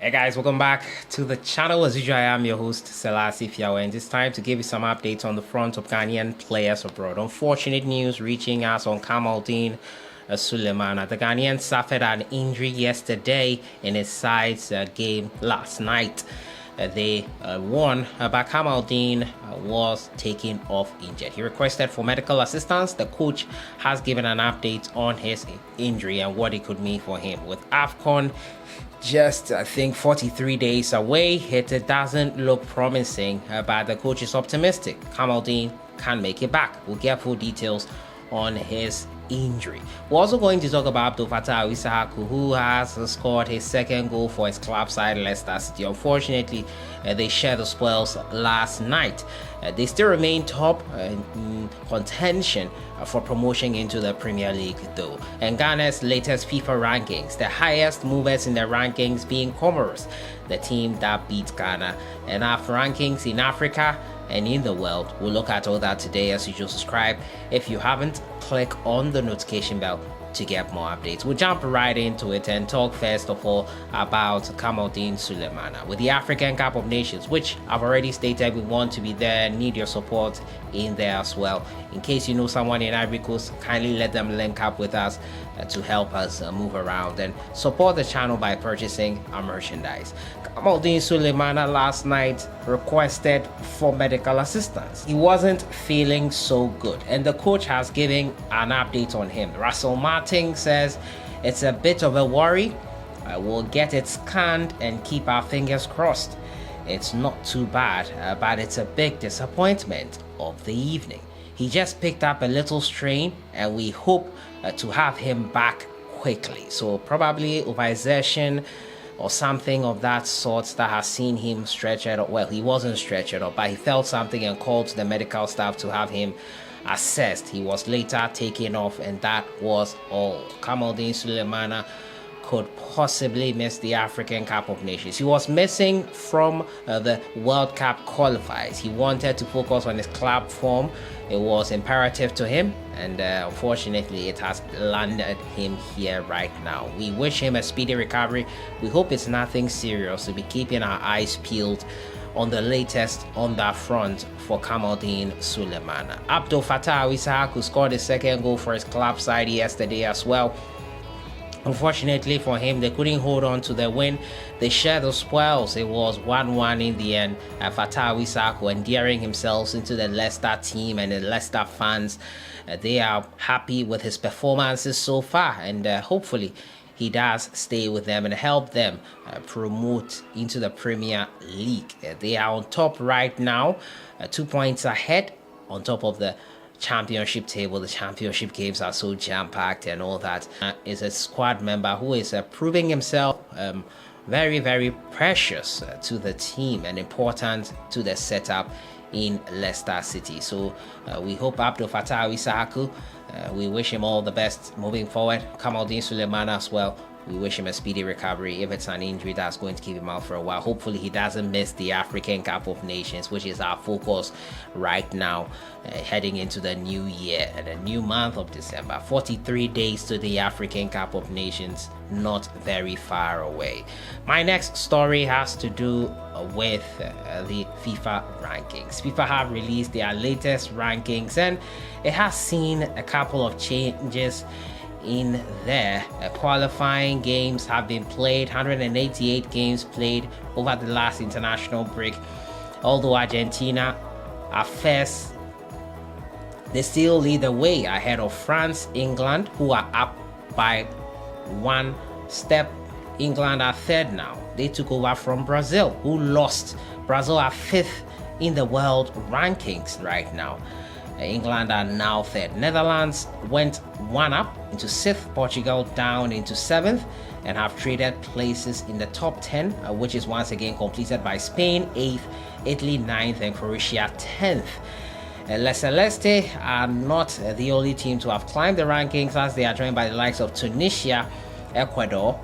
Hey guys, welcome back to the channel. As usual, I am your host, Sellssi, and it's time to give you some updates on the front of Ghanaian players abroad. Unfortunate news reaching us on KAMALDEEN'S Suleiman. The Ghanaian suffered an injury yesterday in his side's game last night. They won, but KAMALDEEN was taken off injured. He requested for medical assistance. The coach has given an update on his injury and what it could mean for him. With AFCON just, I think, 43 days away, it doesn't look promising, but the coach is optimistic. KAMALDEEN can make it back. We'll get full details on his injury. We're also going to talk about Abdul Fatawu Fatawu, who has scored his second goal for his club side, Leicester City. Unfortunately, they shared the spoils last night. They still remain top in contention for promotion into the Premier League, though. And Ghana's latest FIFA rankings, the highest movers in the rankings being Comoros, the team that beat Ghana. And our rankings in Africa and in the world. We'll look at all that today. As usual, subscribe if you haven't. Click on the notification bell to get more updates. We'll jump right into it and talk first of all about KAMALDEEN'S Suleiman with the African Cup of Nations, which I've already stated we want to be there. Need your support in there as well. In case you know someone in Ivory Coast, kindly let them link up with us to help us move around and support the channel by purchasing our merchandise. KAMALDEEN'S Suleiman last night requested for medical assistance. He wasn't feeling so good, and the coach has given an update on him. Russell Martin says it's a bit of a worry. We'll get it scanned and keep our fingers crossed. It's not too bad, but it's a big disappointment of the evening. He just picked up a little strain, and we hope to have him back quickly. So probably overexertion or something of that sort that has seen him stretchered. Well, he wasn't stretchered up, but he felt something and called the medical staff to have him assessed. He was later taken off, and that was all. KAMALDEEN'S Suleiman could possibly miss the African Cup of Nations. He was missing from the World Cup qualifiers. He wanted to focus on his club form. It was imperative to him, and unfortunately it has landed him here right now. We wish him a speedy recovery. We hope it's nothing serious. We'll be keeping our eyes peeled on the latest on that front for KAMALDEEN'S Suleiman. Abdul Fatawu Fatawu scored his second goal for his club side yesterday as well. Unfortunately for him, they couldn't hold on to the win. They shared the spoils. It was 1-1 in the end. Fatawu Fatawu endearing himself into the Leicester team, and the Leicester fans, they are happy with his performances so far, and hopefully he does stay with them and help them promote into the Premier League. They are on top right now, 2 points ahead on top of the championship table. The championship games are so jam-packed and all that. Is a squad member who is proving himself very, very precious to the team and important to the setup in Leicester City. So we hope Abdul Fatawu Fatawu, we wish him all the best moving forward. KAMALDEEN'S Suleiman as well. We wish him a speedy recovery. If it's an injury that's going to keep him out for a while, hopefully he doesn't miss the African Cup of Nations, which is our focus right now, heading into the new year and the new month of December. 43 days to the African Cup of Nations, not very far away. My next story has to do with the FIFA rankings. FIFA have released their latest rankings, and it has seen a couple of changes in there. Qualifying games have been played, 188 games played over the last international break. Although Argentina are first, they still lead the way ahead of France, England, who are up by one step. England are third now. They took over from Brazil, who lost. Brazil are fifth in the world rankings right now. England are now third. Netherlands went one up into sixth. Portugal down into seventh and have traded places in the top 10, which is once again completed by Spain 8th, Italy 9th, and Croatia 10th. Celeste are not the only team to have climbed the rankings, as they are joined by the likes of Tunisia, Ecuador,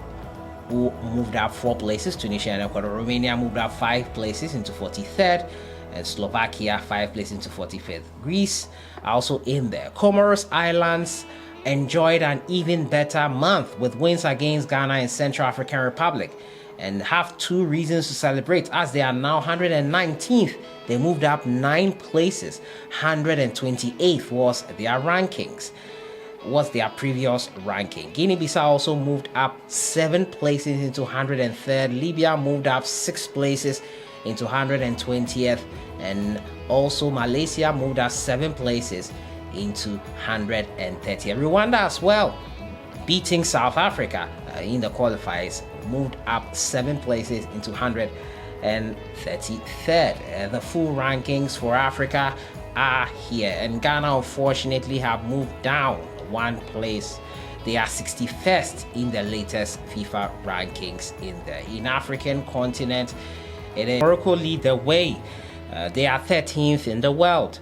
who moved up 4 places. Tunisia and Ecuador. Romania moved up 5 places into 43rd. And Slovakia 5 places into 45th. Greece are also in there. Comoros Islands enjoyed an even better month with wins against Ghana and Central African Republic. and have 2 reasons to celebrate, as they are now 119th. They moved up 9 places. 128th was their rankings. Was their previous ranking. Guinea-Bissau also moved up 7 places into 103rd. Libya moved up 6 places into 120th, and also Malaysia moved up 7 places into 130th. Rwanda as well, beating South Africa in the qualifiers, moved up 7 places into 133rd. The full rankings for Africa are here, and Ghana unfortunately have moved down 1 place. They are 61st in the latest FIFA rankings in African continent. It is Morocco lead the way. They are 13th in the world.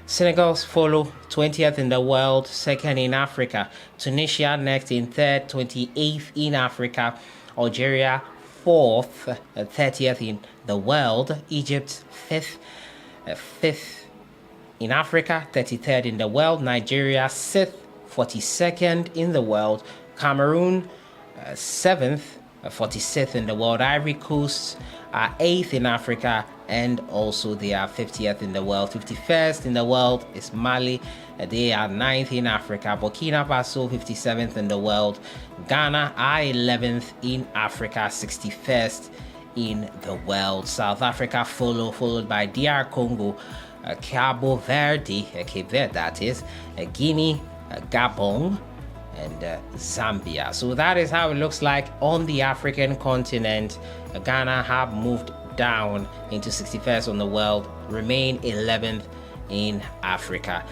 Senegal follow 20th in the world, 2nd in Africa. Tunisia next in 3rd, 28th in Africa. Algeria 4th, 30th in the world. Egypt 5th in Africa, 33rd in the world. Nigeria 6th, 42nd in the world. Cameroon 7th, 46th in the world. Ivory Coast are 8th in Africa, and also they are 50th in the world. 51st in the world is Mali. They are 9th in Africa. Burkina Faso 57th in the world. Ghana are 11th in Africa, 61st in the world. South Africa followed by DR Congo, Cabo Verde, Cape Verde that is, Guinea, Gabon, and Zambia. So that is how it looks like on the African continent. Ghana have moved down into 61st on the world, remain 11th in Africa.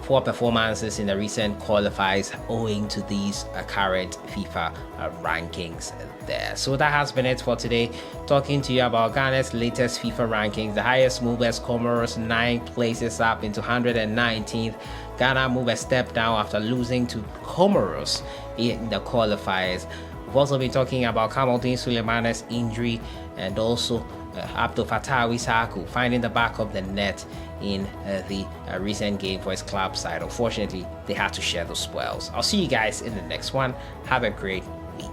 Poor performances in the recent qualifiers owing to these current FIFA rankings there. So that has been it for today, talking to you about Ghana's latest FIFA rankings. The highest movers, Comoros, 9 places up into 119th. Ghana move a step down after losing to Comoros in the qualifiers. We've also been talking about Kamaldeen Sulemana's injury, and also Abdul Fatawu Fatawu finding the back of the net in the recent game for his club side. Unfortunately, they had to share those spoils. I'll see you guys in the next one. Have a great week.